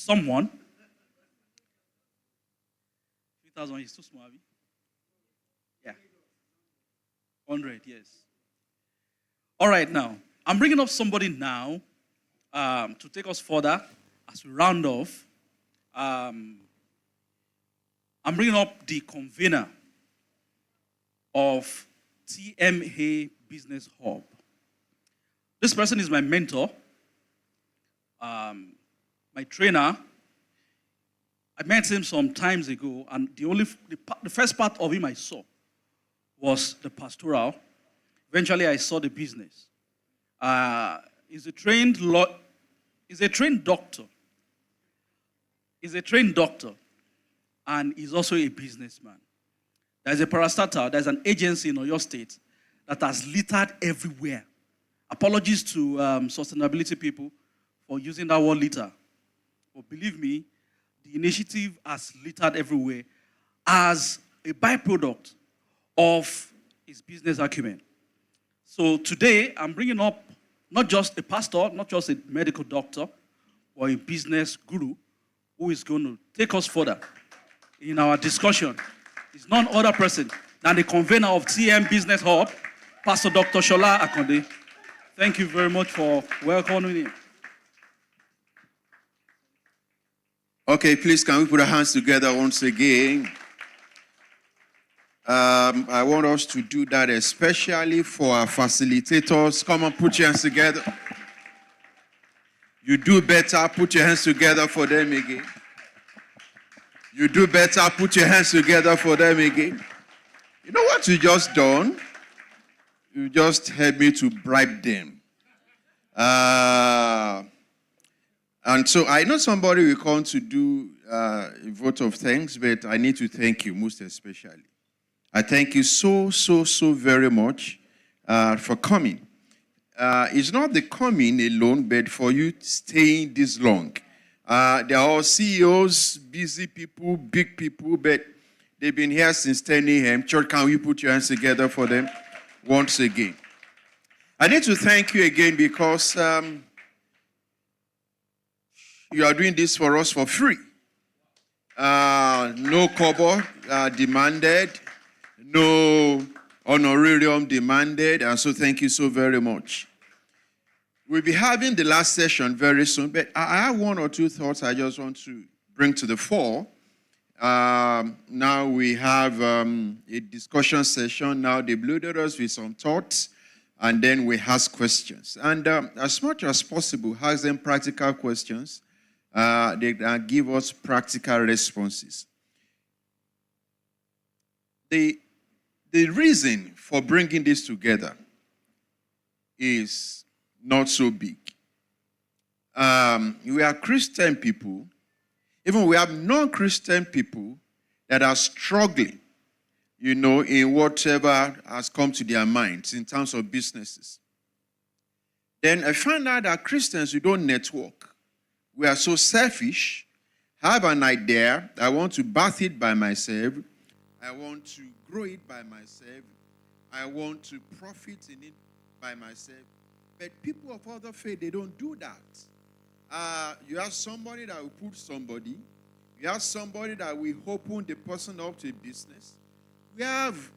someone. 3,000 is too small, Abby. Yeah. 100, yes. All right, now. I'm bringing up somebody now to take us further as we round off. I'm bringing up the convener of TMA Business Hub. This person is my mentor, my trainer. I met him some times ago, and the first part of him I saw was the pastoral. Eventually, I saw the business. He's a trained doctor. He's a trained doctor, and he's also a businessman. There's a parastatal, there's an agency in Oyo State that has littered everywhere. Apologies to sustainability people for using that word litter. But believe me, the initiative has littered everywhere as a byproduct of his business acumen. So today, I'm bringing up not just a pastor, not just a medical doctor, or a business guru who is going to take us further in our discussion. It's none other person than the convener of TM Business Hub, Pastor Dr. Olusola Akande. Thank you very much for welcoming him. Okay, please, can we put our hands together once again? I want us to do that especially for our facilitators. Come on, put your hands together. You do better, put your hands together for them again. You do better, put your hands together for them again. You know what you just done? You just helped me to bribe them. And so I know somebody will come to do a vote of thanks, but I need to thank you most especially. I thank you so very much for coming. It's not the coming alone, but for you staying this long. They're all CEOs, busy people, big people, but they've been here since 10 a.m. Church, can we put your hands together for them once again? I need to thank you again because you are doing this for us for free. No kobo demanded, no honorarium demanded, and so thank you so very much. We'll be having the last session very soon, but I have one or two thoughts I just want to bring to the fore. Now we have a discussion session. Now they loaded us with some thoughts, and then we ask questions. And as much as possible, ask them practical questions. They give us practical responses. The reason for bringing this together is not so big. We are Christian people. Even we have non-Christian people that are struggling, in whatever has come to their minds in terms of businesses. Then I find out that Christians, we don't network. We are so selfish. I have an idea. I want to birth it by myself. I want to grow it by myself. I want to profit in it by myself. But people of other faith, they don't do that. You have somebody that will put somebody. You have somebody that will open the person up to a business. We have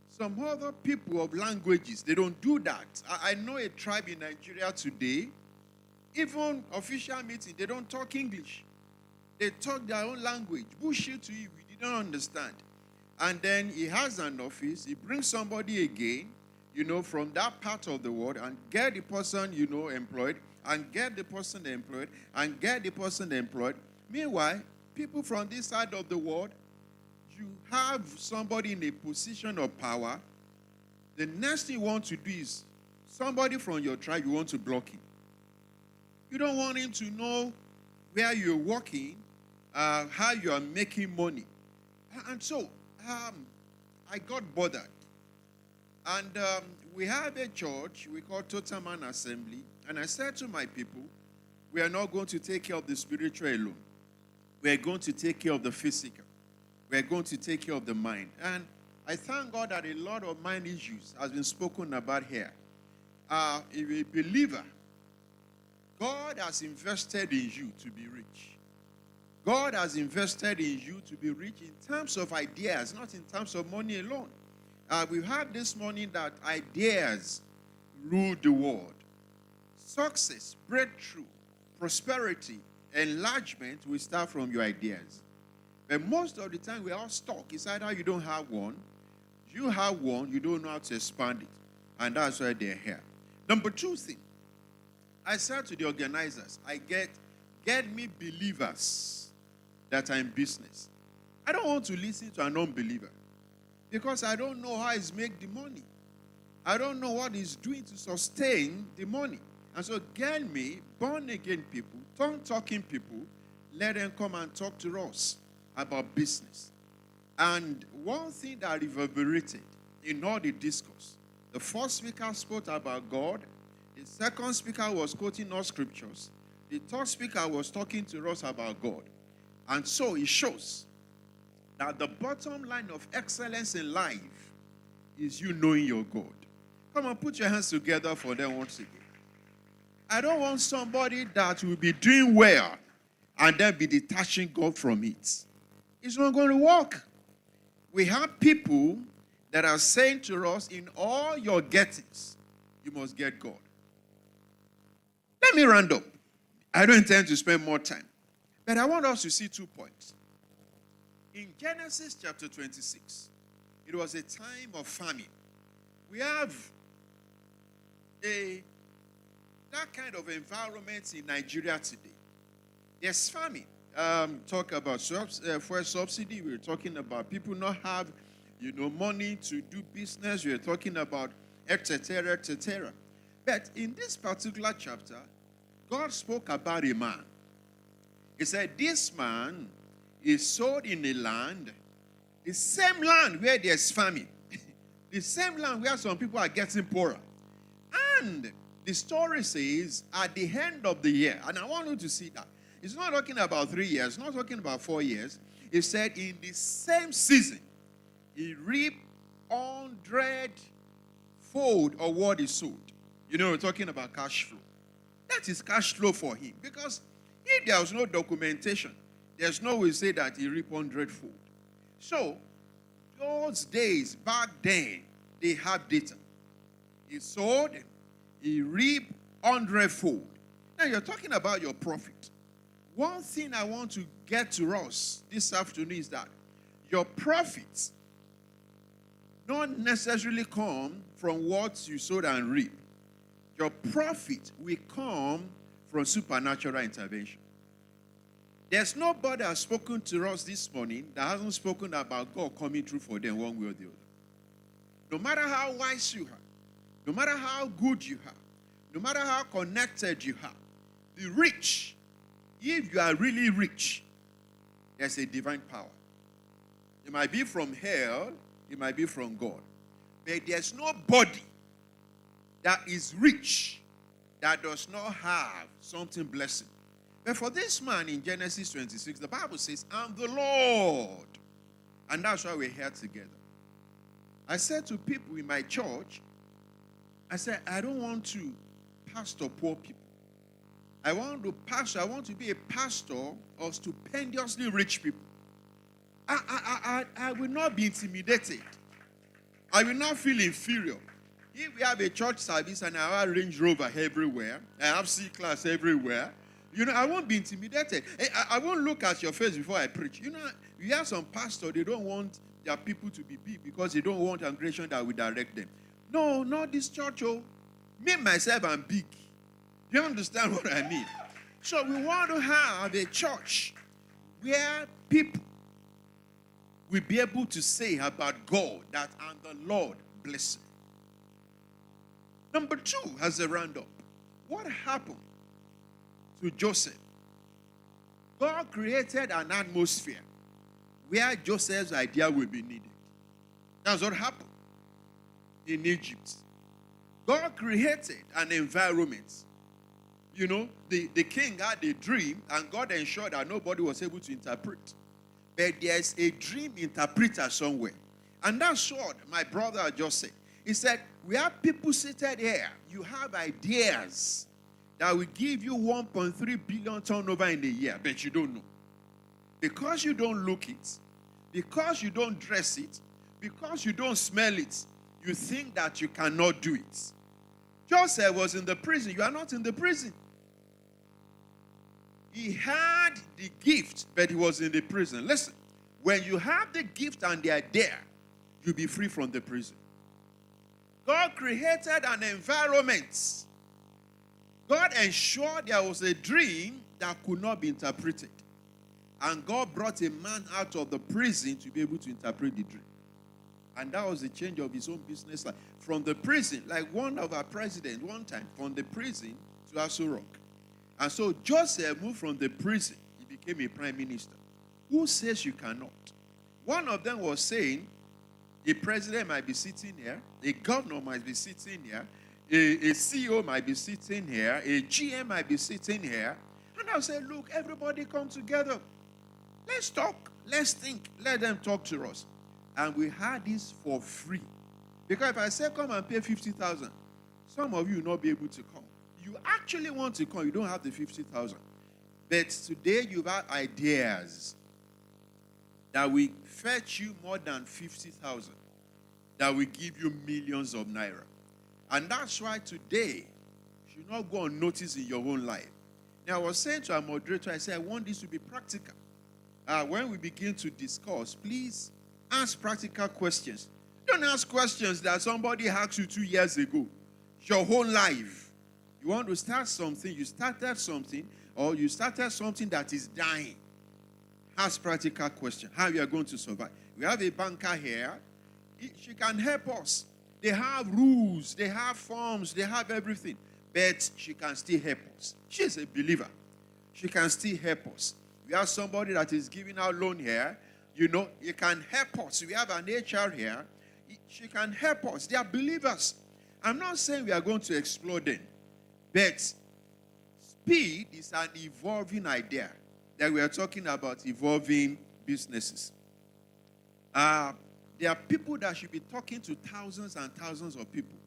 some other people of languages. They don't do that. I know a tribe in Nigeria today. Even official meeting, they don't talk English. They talk their own language. Bullshit to you, we didn't understand. And then he has an office. He brings somebody again, from that part of the world and get the person, employed, and get the person employed, and get the person employed. Meanwhile, people from this side of the world, you have somebody in a position of power. The next thing you want to do is somebody from your tribe, you want to block him. You don't want him to know where you're working, how you are making money. And so, I got bothered. And we have a church we call Total Man Assembly. And I said to my people, we are not going to take care of the spiritual alone. We are going to take care of the physical. We are going to take care of the mind. And I thank God that a lot of mind issues has been spoken about here. If a believer, God has invested in you to be rich. God has invested in you to be rich in terms of ideas, not in terms of money alone. We've heard this morning that ideas rule the world. Success, breakthrough, prosperity, enlargement will start from your ideas. But most of the time, we're all stuck. It's either you don't have one, you have one, you don't know how to expand it. And that's why they're here. Number two thing, I said to the organizers, get me believers that are in business. I don't want to listen to an unbeliever because I don't know how he's make the money. I don't know what he's doing to sustain the money. And so get me born-again people, tongue-talking people, let them come and talk to us about business. And one thing that reverberated in all the discourse, the first speaker spoke about God, the second speaker was quoting us scriptures, the third speaker was talking to us about God. And so it shows that the bottom line of excellence in life is you knowing your God. Come on, put your hands together for them once again. I don't want somebody that will be doing well and then be detaching God from it. It's not going to work. We have people that are saying to us, in all your gettings, you must get God. Let me round up. I don't intend to spend more time. But I want us to see 2 points. In Genesis chapter 26, it was a time of famine. We have that kind of environment in Nigeria today. There's famine. Talk about fuel subsidy. We're talking about people not have, money to do business. We're talking about etc., etc. But in this particular chapter, God spoke about a man. He said, this man is sold in a land, the same land where there's famine, the same land where some people are getting poorer. And the story says, at the end of the year, and I want you to see that, it's not talking about 3 years, not talking about 4 years. It said in the same season, he reaped 100-fold of what he sowed. We're talking about cash flow. That is cash flow for him. Because if there was no documentation, there's no way to say that he reaped 100-fold. So, those days, back then, they have data. He sowed, he reaped 100-fold. Now, you're talking about your profit. One thing I want to get to us this afternoon is that your profits not necessarily come from what you sowed and reap. Your profit will come from supernatural intervention. There's nobody that has spoken to us this morning that hasn't spoken about God coming through for them one way or the other. No matter how wise you are, no matter how good you are, no matter how connected you are, the rich, if you are really rich, there's a divine power. It might be from hell, it might be from God. But there's nobody that is rich that does not have something blessing. But for this man in Genesis 26, the Bible says, I'm the Lord. And that's why we're here together. I said to people in my church, I said, I don't want to pastor poor people. I want to be a pastor of stupendously rich people. I will not be intimidated. I will not feel inferior. If we have a church service and I have Range Rover everywhere, I have C-Class everywhere, I won't be intimidated. I won't look at your face before I preach. You have some pastors, they don't want their people to be big because they don't want aggression that will direct them. No, not this church. Me, myself, I'm big. You understand what I mean? So we want to have a church where people will be able to say about God that and the Lord bless him. Number 2, as a roundup, what happened to Joseph? God created an atmosphere where Joseph's idea will be needed. That's what happened in Egypt. God created an environment. The king had a dream, and God ensured that nobody was able to interpret. But there's a dream interpreter somewhere. And that's what my brother just said. He said, we have people seated here. You have ideas that will give you 1.3 billion turnover in a year, but you don't know. Because you don't look it, because you don't dress it, because you don't smell it, you think that you cannot do it. Joseph was in the prison. You are not in the prison. He had the gift, but he was in the prison. Listen, when you have the gift and they are there, you'll be free from the prison. God created an environment. God ensured there was a dream that could not be interpreted. And God brought a man out of the prison to be able to interpret the dream. And that was the change of his own business life. From the prison, like one of our presidents one time, from the prison to Aso Rock. And so Joseph moved from the prison. He became a prime minister. Who says you cannot? One of them was saying, a president might be sitting here, a governor might be sitting here, a CEO might be sitting here, a GM might be sitting here. And I'll say, look, everybody come together. Let's talk. Let's think. Let them talk to us. And we had this for free. Because if I say come and pay 50,000, some of you will not be able to come. You actually want to come, you don't have the 50,000. But today you have ideas that will fetch you more than 50,000, that will give you millions of naira. And that's why today you should not go unnoticed in your own life. Now, I was saying to our moderator, I said, I want this to be practical. When we begin to discuss, please ask practical questions. Don't ask questions that somebody asked you 2 years ago. Your whole life. You want to start something, you started something, or you started something that is dying. Ask practical questions. How you are going to survive. We have a banker here. She can help us. They have rules, they have forms, they have everything. But she can still help us. She's a believer. She can still help us. We have somebody that is giving out loan here. You know, he can help us. We have an HR here. She can help us. They are believers. I'm not saying we are going to explode them. But speed is an evolving idea that we are talking about evolving businesses. There are people that should be talking to thousands and thousands of people.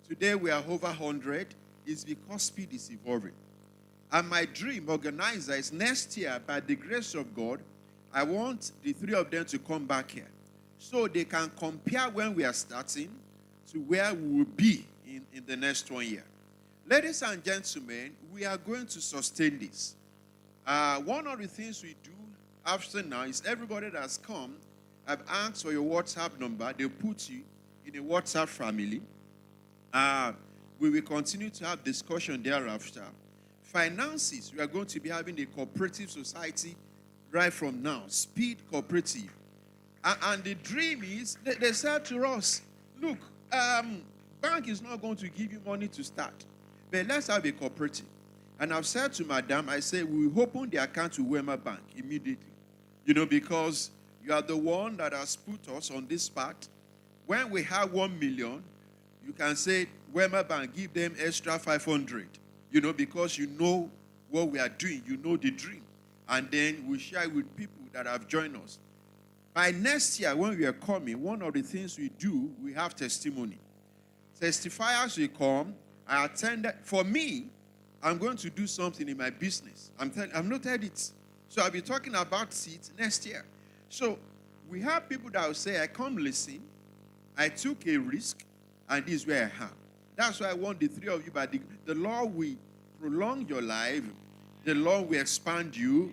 Today we are over 100. It's because speed is evolving. And my dream, organizer, is next year, by the grace of God, I want the three of them to come back here so they can compare when we are starting to where we will be in the next 1 year. Ladies and gentlemen, we are going to sustain this. One of the things we do after now is everybody that has come, I've asked for your WhatsApp number. They'll put you in a WhatsApp family. We will continue to have discussion thereafter. Finances, we are going to be having a cooperative society right from now. Speed cooperative. And the dream is, they said to us, look, bank is not going to give you money to start. But let's have a cooperative. And I've said to Madam, I say, we will open the account to Wema Bank immediately. You know, because you are the one that has put us on this path. When we have 1 million, you can say, Wema Bank, give them extra 500. You know, because you know what we are doing. You know the dream. And then we share with people that have joined us. By next year, when we are coming, one of the things we do, we have testimony. Testifiers will come. I attended. For me, I'm going to do something in my business. I'm not at it. So I'll be talking about it next year. So we have people that will say, I come listen. I took a risk, and this is where I am. That's why I want the three of you, but the Lord will prolong your life. The Lord will expand you,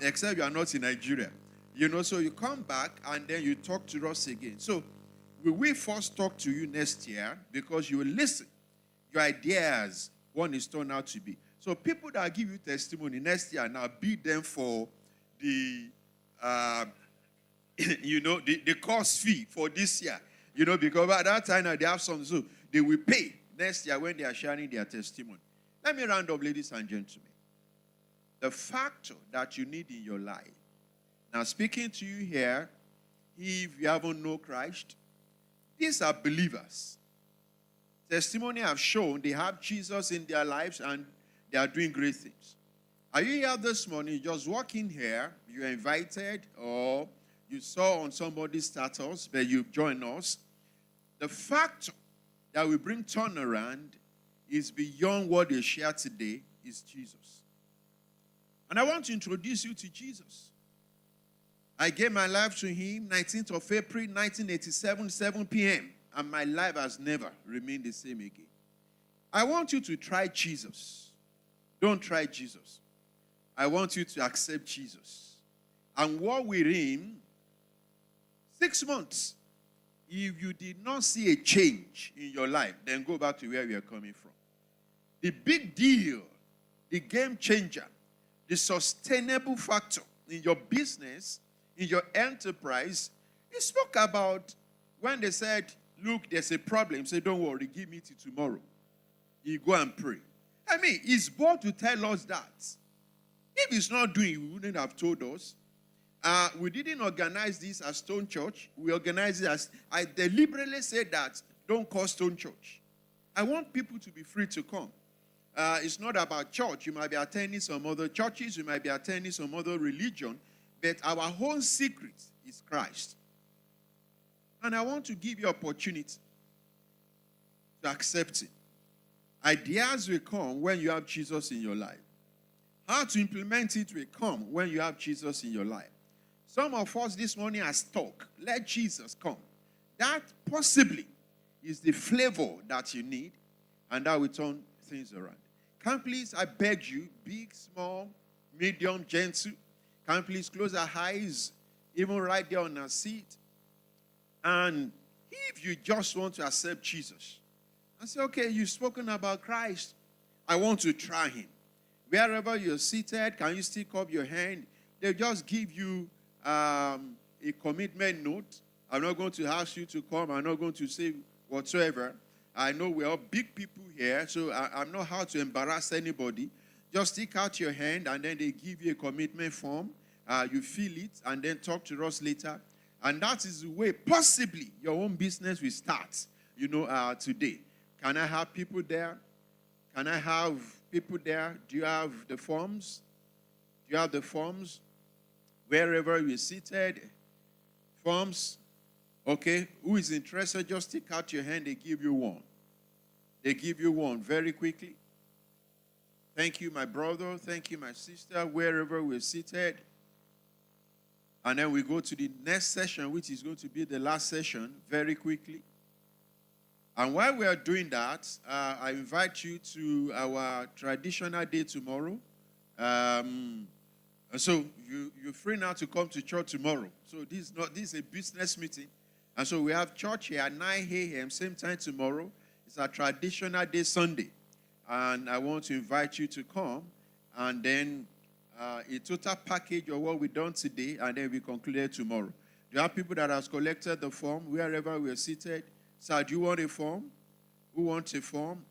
except you are not in Nigeria. You know, so you come back and then you talk to us again. So we will first talk to you next year because you will listen. Your ideas, one is turned out to be. So people that give you testimony next year now, bid them for the, the course fee for this year. You know, because by that time now they have something, so they will pay next year when they are sharing their testimony. Let me round up, ladies and gentlemen. The factor that you need in your life. Now, speaking to you here, if you haven't known Christ, these are believers. Testimony have shown they have Jesus in their lives and they are doing great things. Are you here this morning, just walking here, you're invited, or you saw on somebody's status, but you've joined us? The factor that will bring turnaround is beyond what they share today, is Jesus. And I want to introduce you to Jesus. I gave my life to him 19th of April, 1987, 7 p.m. And my life has never remained the same again. I want you to try Jesus. Don't try Jesus. I want you to accept Jesus and walk with him 6 months. If you did not see a change in your life, then go back to where we are coming from. The big deal, the game changer, the sustainable factor in your business, in your enterprise, he spoke about when they said, look, there's a problem. Say, don't worry, give me till tomorrow. You go and pray. I mean, he's bold to tell us that. If he's not doing it, he wouldn't have told us. We didn't organize this as Stone Church. We organized it as, I deliberately said that, don't call Stone Church. I want people to be free to come. It's not about church. You might be attending some other churches. You might be attending some other religion. But our whole secret is Christ. And I want to give you opportunity to accept it. Ideas will come when you have Jesus in your life. How to implement it will come when you have Jesus in your life. Some of us this morning are stuck. Let Jesus come. That possibly is the flavor that you need, and that will turn things around. Can please, I beg you, big, small, medium, gentle, can please close our eyes, even right there on our seat. And if you just want to accept Jesus and say, okay, you've spoken about Christ, I want to try him. Wherever you're seated, can you stick up your hand? They'll just give you a commitment note. I'm not going to ask you to come. I'm not going to say whatsoever. I know we're all big people here, so I'm not how to embarrass anybody. Just stick out your hand, and then they give you a commitment form. You fill it, and then talk to us later. And that is the way, possibly, your own business will start, today. Can I have people there? Can I have people there? Do you have the forms? Do you have the forms? Wherever you're seated, forms. Okay, who is interested? Just stick out your hand. They give you one. They give you one very quickly. Thank you, my brother. Thank you, my sister. Wherever we're seated. And then we go to the next session, which is going to be the last session, very quickly. And while we are doing that, I invite you to our traditional day tomorrow. So you're free now to come to church tomorrow. So this is a business meeting. And so we have church here at 9 a.m., same time tomorrow. It's a traditional day Sunday. And I want to invite you to come. And then a total package of what we've done today, and then we conclude tomorrow. Do you have people that have collected the form wherever we're seated? Sir, do you want a form? Who wants a form?